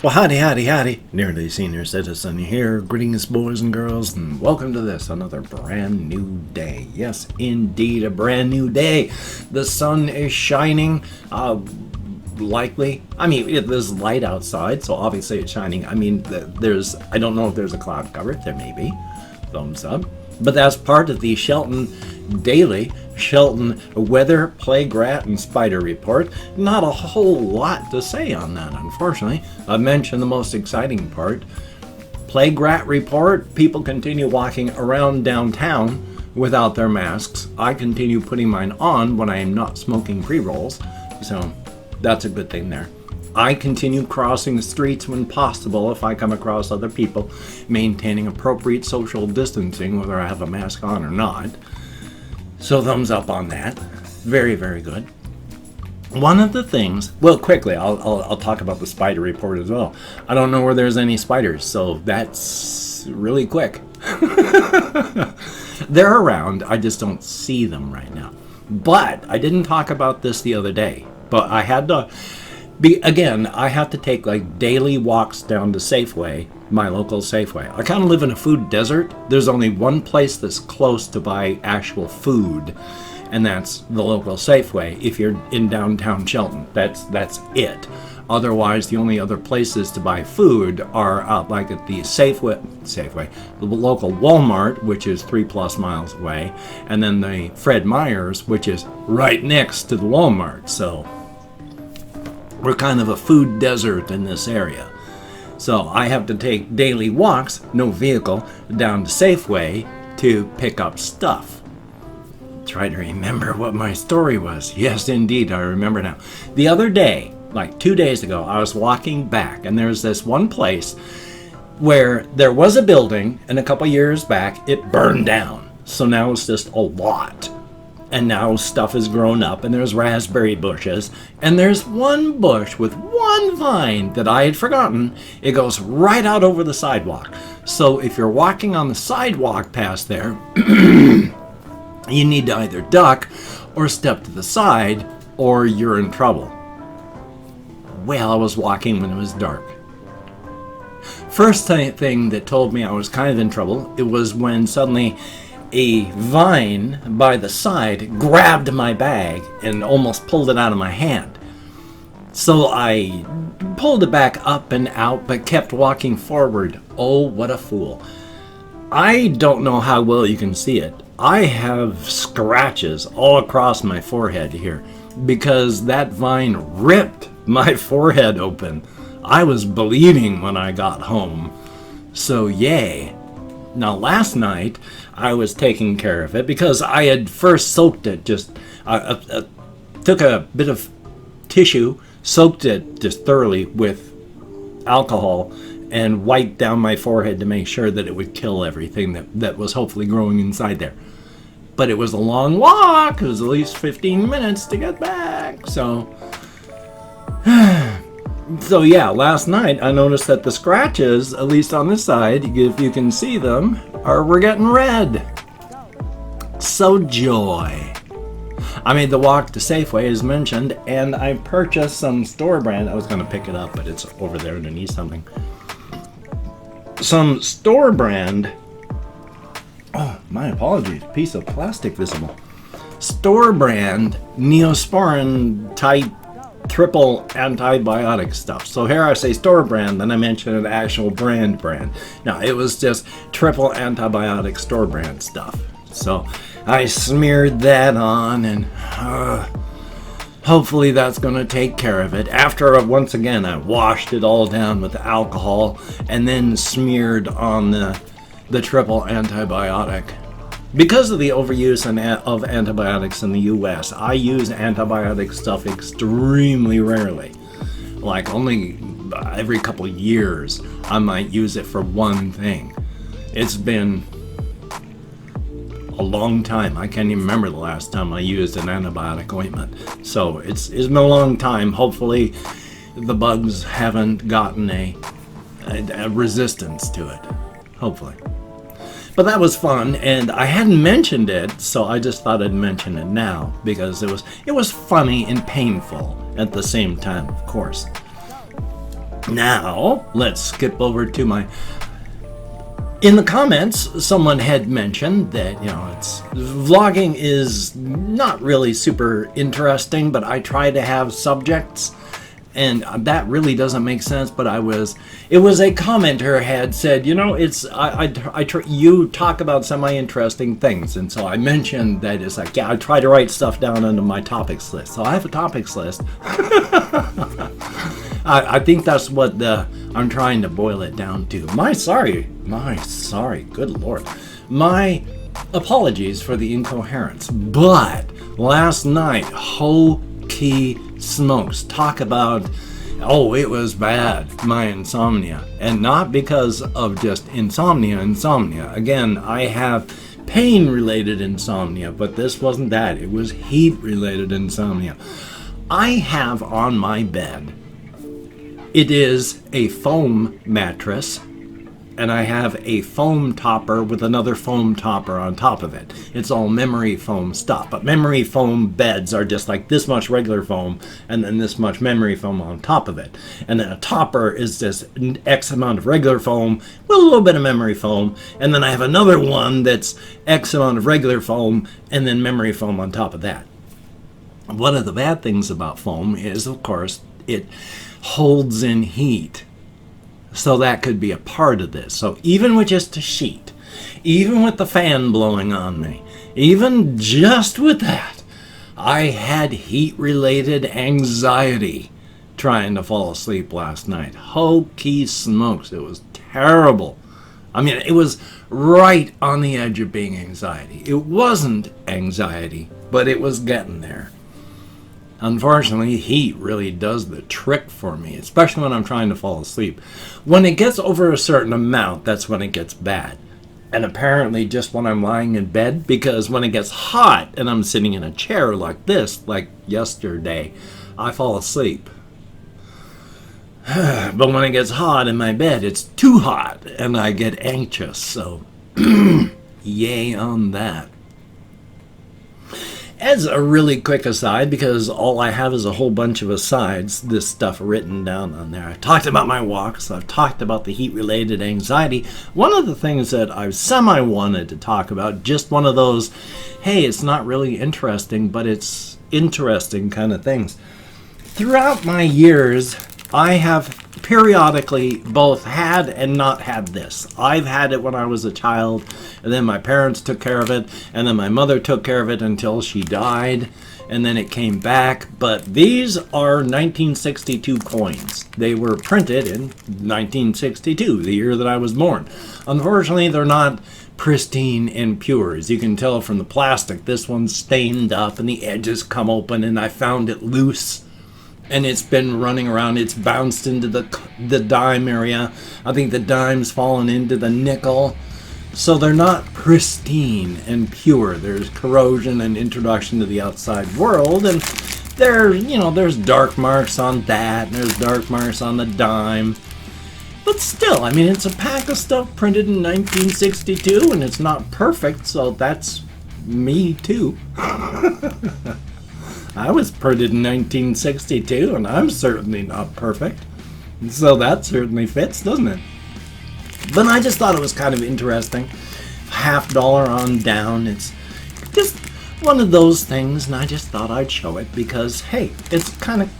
Well, howdy, nearly senior citizen here. Greetings, boys and girls, and welcome to this, another brand new day. Yes, indeed, a brand new day. The sun is shining, likely. I mean, there's light outside, so obviously it's shining. I mean, I don't know if there's a cloud cover. There may be. Thumbs up. But that's part of the Shelton Weather, Plague Rat, and Spider Report. Not a whole lot to say on that, unfortunately. I mentioned the most exciting part. Plague Rat Report, people continue walking around downtown without their masks. I continue putting mine on when I am not smoking pre-rolls, so that's a good thing there. I continue crossing the streets when possible if I come across other people, maintaining appropriate social distancing, whether I have a mask on or not. So thumbs up on that. Very, very good. One of the things, well, quickly, I'll talk about the spider report as well. I don't know where there's any spiders, so that's really quick. They're around, I just don't see them right now. But I didn't talk about this the other day, but I had to... I have to take like daily walks down to Safeway, my local Safeway. I kind of live in a food desert. There's only one place that's close to buy actual food, and that's the local Safeway if you're in downtown Shelton. That's it. Otherwise, the only other places to buy food are out like at the Safeway, the local Walmart, which is 3+ miles away, and then the Fred Meyer's, which is right next to the Walmart. So we're kind of a food desert in this area. So I have to take daily walks, no vehicle, down to Safeway to pick up stuff. Try to remember what my story was. Yes, indeed, I remember now. The other day, like 2 days ago, I was walking back, and there's this one place where there was a building, and a couple years back, it burned down. So now it's just a lot. And now stuff has grown up, and there's raspberry bushes, and there's one bush with one vine that I had forgotten. It goes right out over the sidewalk. So if you're walking on the sidewalk past there, you need to either duck or step to the side, or you're in trouble. Well, I was walking when it was dark. First thing that told me I was kind of in trouble, it was when suddenly a vine by the side grabbed my bag and almost pulled it out of my hand. So I pulled it back up and out, but kept walking forward. Oh, what a fool. I don't know how well you can see it. I have scratches all across my forehead here because that vine ripped my forehead open. I was bleeding when I got home. So yay. Now last night I was taking care of it because I had first soaked it, took a bit of tissue, soaked it just thoroughly with alcohol, and wiped down my forehead to make sure that it would kill everything that was hopefully growing inside there. But it was a long walk. It was at least 15 minutes to get back. So yeah, last night I noticed that the scratches, at least on this side, if you can see them, were getting red. So joy. I made the walk to Safeway as mentioned, and I purchased some store brand. I was going to pick it up, but it's over there underneath something. Some store brand. Oh, my apologies. Piece of plastic visible. Store brand Neosporin type triple antibiotic stuff. So here I say store brand, then I mention an actual brand. Now it was just triple antibiotic store brand stuff. So I smeared that on, and hopefully that's going to take care of it. After once again I washed it all down with alcohol and then smeared on the triple antibiotic. Because of the overuse of antibiotics in the U.S., I use antibiotic stuff extremely rarely. Like only every couple of years, I might use it for one thing. It's been a long time. I can't even remember the last time I used an antibiotic ointment. So it's been a long time. Hopefully the bugs haven't gotten a resistance to it. Hopefully. But that was fun, and I hadn't mentioned it, so I just thought I'd mention it now because it was funny and painful at the same time, of course. Now, let's skip over to my... In the comments, someone had mentioned that, vlogging is not really super interesting, but I try to have subjects, and that really doesn't make sense. But it was a commenter had said, you talk about semi-interesting things, and so I mentioned that it's like, I try to write stuff down under my topics list. So I have a topics list. I think that's what I'm trying to boil it down to. My sorry, good Lord. My apologies for the incoherence. But last night, holy smokes, talk about, it was bad, my insomnia. And not because of just insomnia. Again, I have pain-related insomnia, but this wasn't that. It was heat-related insomnia. I have on my bed, it is a foam mattress, and I have a foam topper with another foam topper on top of it. It's all memory foam stuff, but memory foam beds are just like this much regular foam and then this much memory foam on top of it. And then a topper is just X amount of regular foam with a little bit of memory foam, and then I have another one that's X amount of regular foam and then memory foam on top of that. One of the bad things about foam is, of course, it holds in heat. So that could be a part of this. So even with just a sheet, even with the fan blowing on me, even just with that, I had heat-related anxiety trying to fall asleep last night. Holy smokes, it was terrible. I mean, it was right on the edge of being anxiety. It wasn't anxiety, but it was getting there. Unfortunately, heat really does the trick for me, especially when I'm trying to fall asleep. When it gets over a certain amount, that's when it gets bad. And apparently just when I'm lying in bed, because when it gets hot and I'm sitting in a chair like this, like yesterday, I fall asleep. But when it gets hot in my bed, it's too hot and I get anxious. So, yay on that. As a really quick aside, because all I have is a whole bunch of asides, this stuff written down on there. I've talked about my walks. I've talked about the heat-related anxiety. One of the things that I've semi-wanted to talk about, just one of those, hey, it's not really interesting, but it's interesting kind of things. Throughout my years, I have periodically both had and not had this. I've had it when I was a child, and then my parents took care of it, and then my mother took care of it until she died, and then it came back. But these are 1962 coins. They were printed in 1962, the year that I was born. Unfortunately, they're not pristine and pure. As you can tell from the plastic, this one's stained up and the edges come open, and I found it loose. And it's been running around. It's bounced into the dime area. I think the dime's fallen into the nickel. So they're not pristine and pure. There's corrosion and introduction to the outside world. And there's dark marks on that. And there's dark marks on the dime. But still, I mean, it's a pack of stuff printed in 1962. And it's not perfect. So that's me too. I was printed in 1962, and I'm certainly not perfect. So that certainly fits, doesn't it? But I just thought it was kind of interesting. $50 on down. It's just one of those things, and I just thought I'd show it because, hey, it's kind of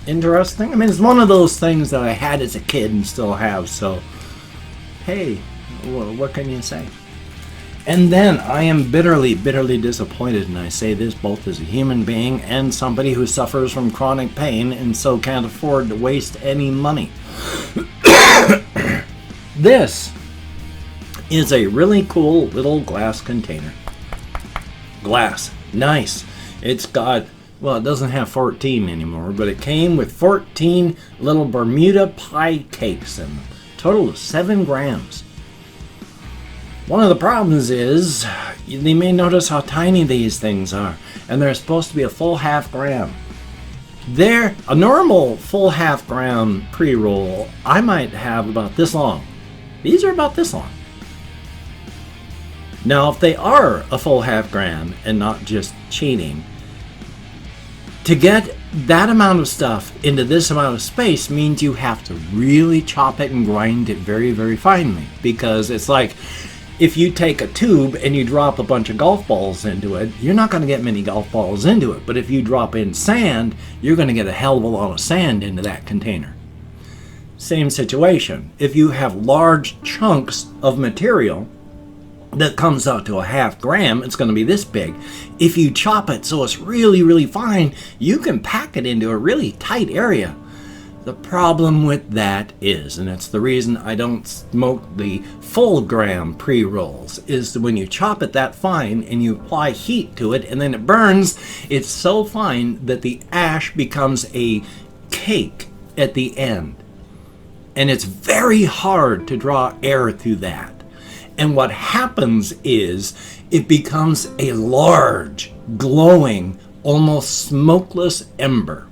interesting. I mean, it's one of those things that I had as a kid and still have, so, hey, what can you say? And then I am bitterly, bitterly disappointed, and I say this both as a human being and somebody who suffers from chronic pain and so can't afford to waste any money. This is a really cool little glass container. Glass. Nice. It's got, well, it doesn't have 14 anymore, but it came with 14 little Bermuda pie cakes in them. Total of 7 grams. One of the problems is, you may notice how tiny these things are, and they're supposed to be a full half gram. They're a normal full half gram pre-roll. I might have about this long. These are about this long. Now, if they are a full half gram and not just cheating, to get that amount of stuff into this amount of space means you have to really chop it and grind it very, very finely. Because it's like, if you take a tube and you drop a bunch of golf balls into it, you're not going to get many golf balls into it. But if you drop in sand, you're going to get a hell of a lot of sand into that container. Same situation. If you have large chunks of material that comes out to a half gram, it's going to be this big. If you chop it so it's really, really fine, you can pack it into a really tight area. The problem with that is, and it's the reason I don't smoke the full gram pre-rolls, is that when you chop it that fine and you apply heat to it and then it burns, it's so fine that the ash becomes a cake at the end. And it's very hard to draw air through that. And what happens is it becomes a large, glowing, almost smokeless ember.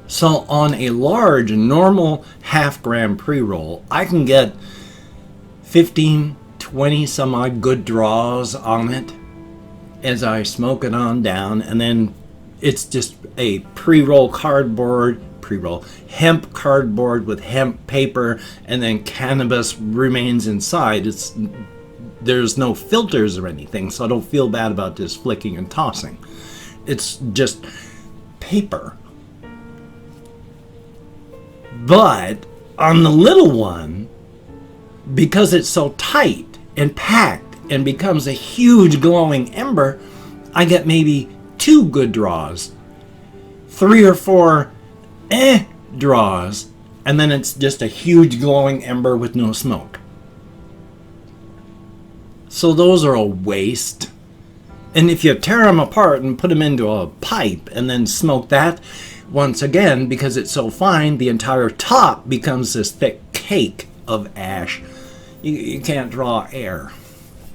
So on a large, normal half-gram pre-roll, I can get 15, 20 some odd good draws on it as I smoke it on down. And then it's just a pre-roll cardboard, hemp cardboard with hemp paper, and then cannabis remains inside. There's no filters or anything, so I don't feel bad about just flicking and tossing. It's just paper. But on the little one, because it's so tight and packed and becomes a huge glowing ember, I get maybe 2 good draws, 3 or 4 draws, and then it's just a huge glowing ember with no smoke. So those are a waste. And if you tear them apart and put them into a pipe and then smoke that, once again, because it's so fine, the entire top becomes this thick cake of ash. You can't draw air.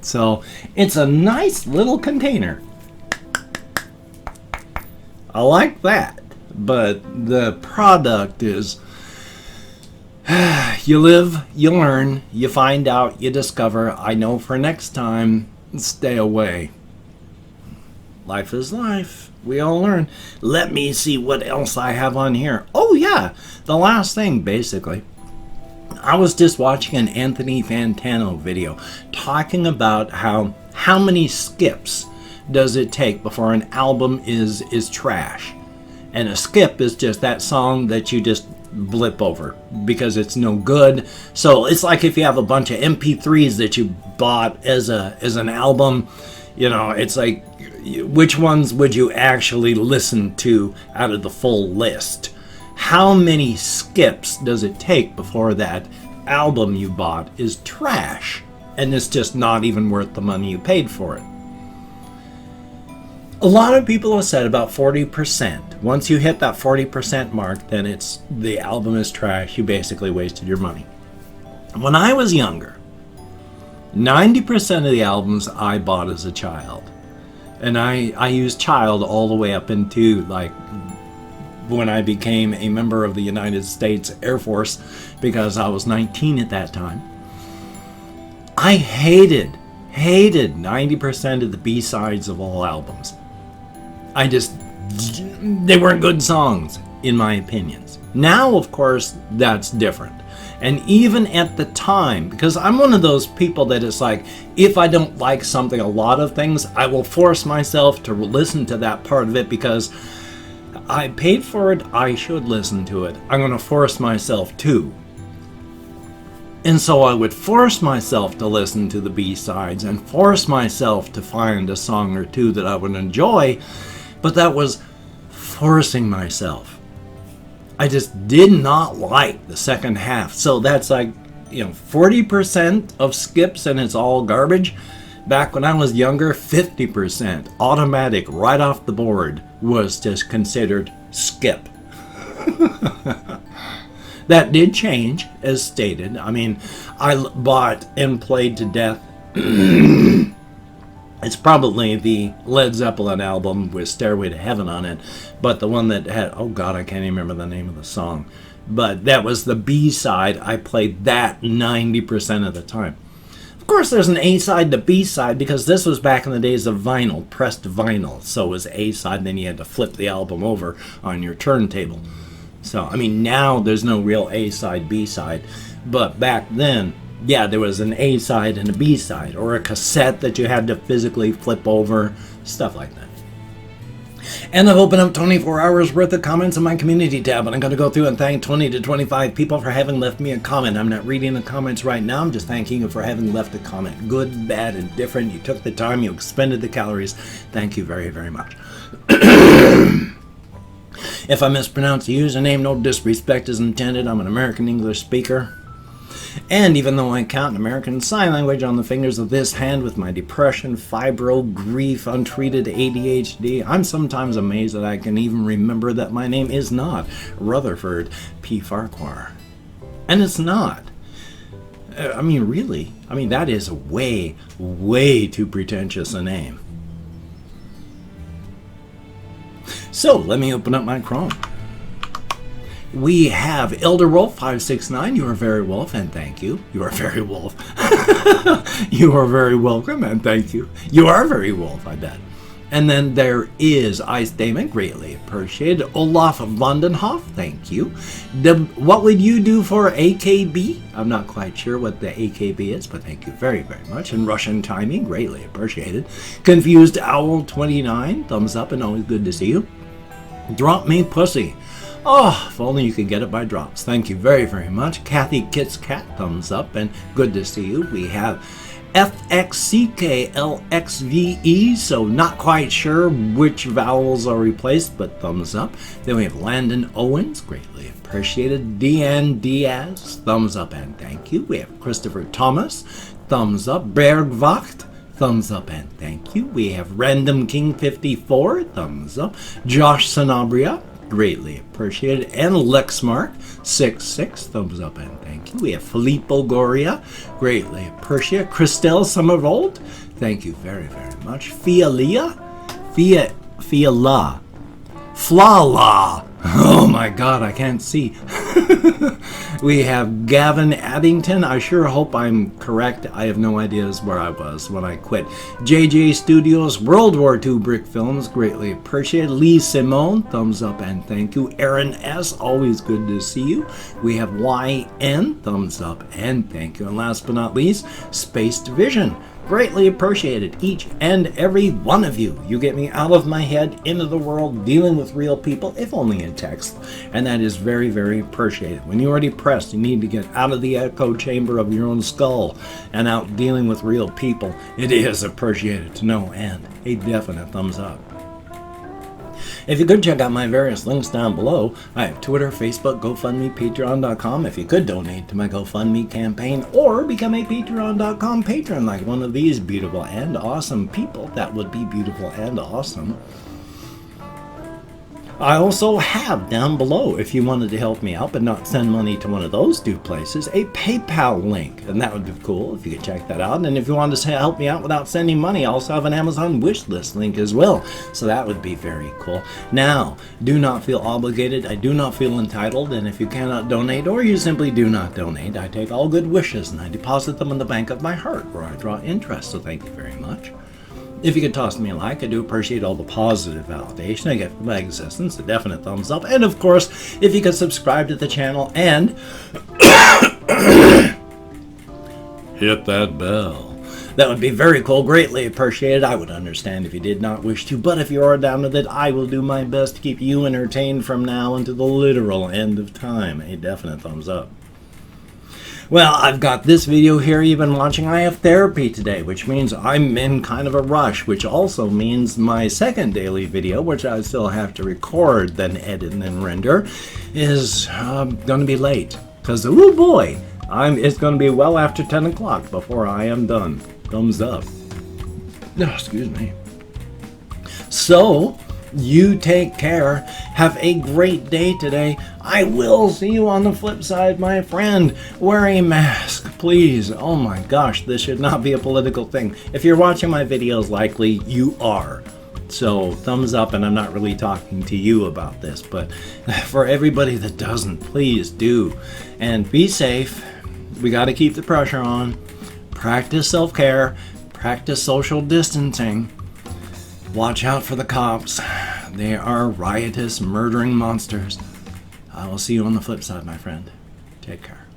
So it's a nice little container. I like that. But the product is, you live, you learn, you find out, you discover. I know for next time, stay away. Life is life. We all learn. Let me see what else I have on here. Oh yeah, the last thing basically. I was just watching an Anthony Fantano video talking about how many skips does it take before an album is trash. And a skip is just that song that you just blip over because it's no good. So it's like if you have a bunch of MP3s that you bought as an album, you know, it's like, which ones would you actually listen to out of the full list? How many skips does it take before that album you bought is trash and it's just not even worth the money you paid for it? A lot of people have said about 40%. Once you hit that 40% mark, then the album is trash. You basically wasted your money. When I was younger, 90% of the albums I bought as a child. And I used child all the way up into like when I became a member of the United States Air Force, because I was 19 at that time. I hated 90% of the B-sides of all albums. They weren't good songs, in my opinions. Now, of course, that's different. And even at the time, because I'm one of those people that is like, if I don't like something, a lot of things, I will force myself to listen to that part of it because I paid for it, I should listen to it. I'm going to force myself to. And so I would force myself to listen to the B-sides and force myself to find a song or two that I would enjoy, but that was forcing myself. I just did not like the second half. So that's like, 40% of skips and it's all garbage. Back when I was younger, 50% automatic right off the board was just considered skip. That did change, as stated. I mean, I bought and played to death. It's probably the Led Zeppelin album with Stairway to Heaven on it, but the one that had, oh God, I can't even remember the name of the song. But that was the B-side. I played that 90% of the time. Of Of course, there's an A-side to B-side because this was back in the days of vinyl, pressed vinyl. So it was A-side, and then you had to flip the album over on your turntable. So, I mean, now there's no real A-side, B-side. But back then, yeah, there was an A-side and a B-side, or a cassette that you had to physically flip over, stuff like that. And I've opened up 24 hours worth of comments in my community tab, and I'm going to go through and thank 20 to 25 people for having left me a comment. I'm not reading the comments right now. I'm just thanking you for having left a comment. Good, bad, and different. You took the time. You expended the calories. Thank you very, very much. If I mispronounce the username, no disrespect is intended. I'm an American English speaker. And even though I count American Sign Language on the fingers of this hand with my depression, fibro, grief, untreated ADHD, I'm sometimes amazed that I can even remember that my name is not Rutherford P. Farquhar. And it's not. I mean, really. I mean, that is way, way too pretentious a name. So, let me open up my Chrome. We have Elderwolf569. You are very wolf, and thank you. You are very wolf. You are very welcome, and thank you. You are very wolf, I bet. And then there is Ice Damon, greatly appreciated. Olaf Vandenhoff, thank you. What would you do for AKB? I'm not quite sure what the AKB is, but thank you very, very much. And Russian Timing, greatly appreciated. Confused Owl 29, thumbs up, and always good to see you. Drop Me Pussy. Oh, if only you could get it by drops. Thank you very, very much. Kathy Kit's Cat, thumbs up, and good to see you. We have FXCKLXVE, so not quite sure which vowels are replaced, but thumbs up. Then we have Landon Owens, greatly appreciated. Deanne Diaz, thumbs up and thank you. We have Christopher Thomas, thumbs up. Bergwacht, thumbs up and thank you. We have Random King 54, thumbs up. Josh Sanabria, greatly appreciated. And Lexmark66, thumbs up and thank you. We have Filippo Goria, greatly appreciated. Christelle Summervold, thank you very, very much. Fiala, Flala. Oh my god, I can't see. We have Gavin Addington. I sure hope I'm correct. I have no ideas where I was when I quit. JJ Studios, World War II Brick Films, greatly appreciated. Lee Simone, thumbs up and thank you. Aaron S, always good to see you. We have YN, thumbs up and thank you. And last but not least, Space Division. Greatly appreciated, each and every one of you. You get me out of my head, into the world, dealing with real people, if only in text. And that is very, very appreciated. When you're depressed, you need to get out of the echo chamber of your own skull and out dealing with real people. It is appreciated to no end. A definite thumbs up. If you could check out my various links down below, I have Twitter, Facebook, GoFundMe, Patreon.com. If you could donate to my GoFundMe campaign or become a Patreon.com patron like one of these beautiful and awesome people, that would be beautiful and awesome. I also have down below, if you wanted to help me out but not send money to one of those two places, a PayPal link. And that would be cool if you could check that out. And if you wanted to help me out without sending money, I also have an Amazon wishlist link as well. So that would be very cool. Now, do not feel obligated. I do not feel entitled. And if you cannot donate or you simply do not donate, I take all good wishes and I deposit them in the bank of my heart where I draw interest. So thank you very much. If you could toss me a like, I do appreciate all the positive validation I get from my existence, a definite thumbs up, and of course, if you could subscribe to the channel and hit that bell. That would be very cool, greatly appreciated. I would understand if you did not wish to, but if you are down with it, I will do my best to keep you entertained from now until the literal end of time. A definite thumbs up. Well, I've got this video here you've been watching. I have therapy today, which means I'm in kind of a rush, which also means my second daily video, which I still have to record, then edit, and then render, is going to be late. Because, oh boy, it's going to be well after 10 o'clock before I am done. Thumbs up. Oh, excuse me. So, you take care. Have a great day today. I will see you on the flip side, my friend. Wear a mask, please. Oh my gosh, this should not be a political thing. If you're watching my videos, likely you are. So thumbs up, and I'm not really talking to you about this, but for everybody that doesn't, please do. And be safe. We got to keep the pressure on. Practice self-care. Practice social distancing. Watch out for the cops. They are riotous, murdering monsters. I will see you on the flip side, my friend. Take care.